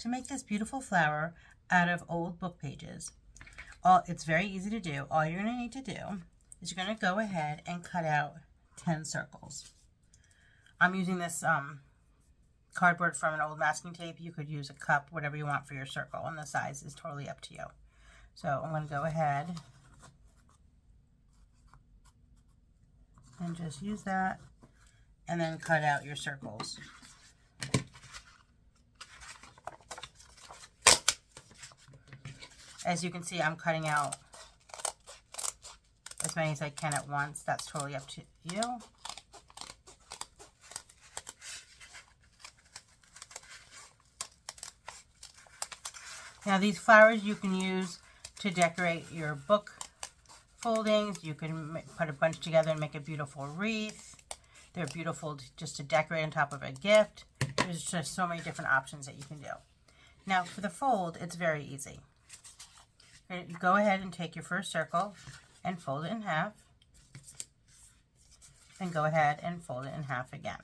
to make this beautiful flower out of old book pages. It's very easy to do. All you're going to need to do is you're going to go ahead and cut out 10 circles. I'm using this cardboard from an old masking tape. You could use a cup, whatever you want for your circle, and the size is totally up to you. So I'm going to go ahead and just use that and then cut out your circles. As you can see, I'm cutting out as many as I can at once. That's totally up to you. Now these flowers you can use to decorate your book foldings. You can put a bunch together and make a beautiful wreath. They're beautiful just to decorate on top of a gift. There's just so many different options that you can do. Now for the fold, it's very easy. You go ahead and take your first circle and fold it in half. Then go ahead and fold it in half again.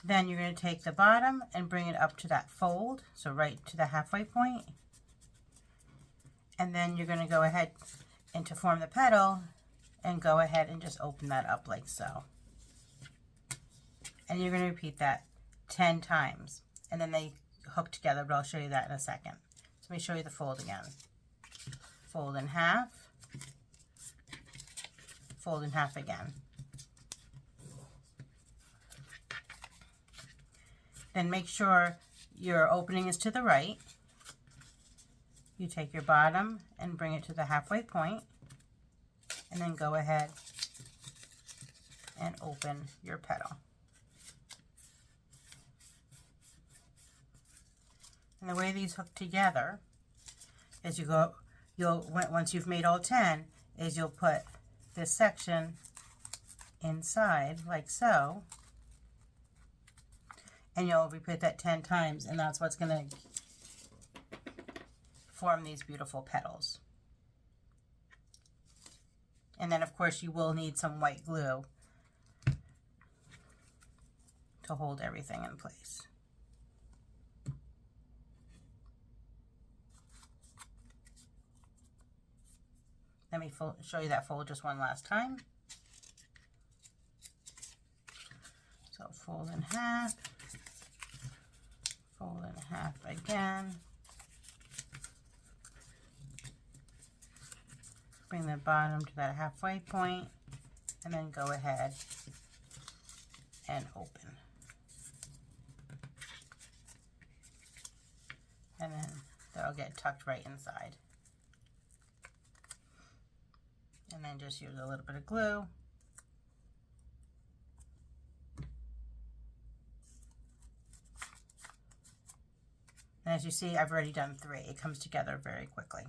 Then you're going to take the bottom and bring it up to that fold, so right to the halfway point. And then you're going to go ahead and to form the petal and go ahead and just open that up like so. And you're going to repeat that 10 times. And then they hook together, but I'll show you that in a second. So let me show you the fold again. Fold in half, fold in half again. Then make sure your opening is to the right. You take your bottom and bring it to the halfway point, and then go ahead and open your petal. And the way these hook together is once you've made all 10, is you'll put this section inside like so, and you'll repeat that 10 times, and that's what's going to form these beautiful petals. And then of course you will need some white glue to hold everything in place. Let me show you that fold just one last time. So fold in half again. Bring the bottom to that halfway point, and then go ahead and open. And then they'll get tucked right inside. And then just use a little bit of glue. And as you see, I've already done 3. It comes together very quickly.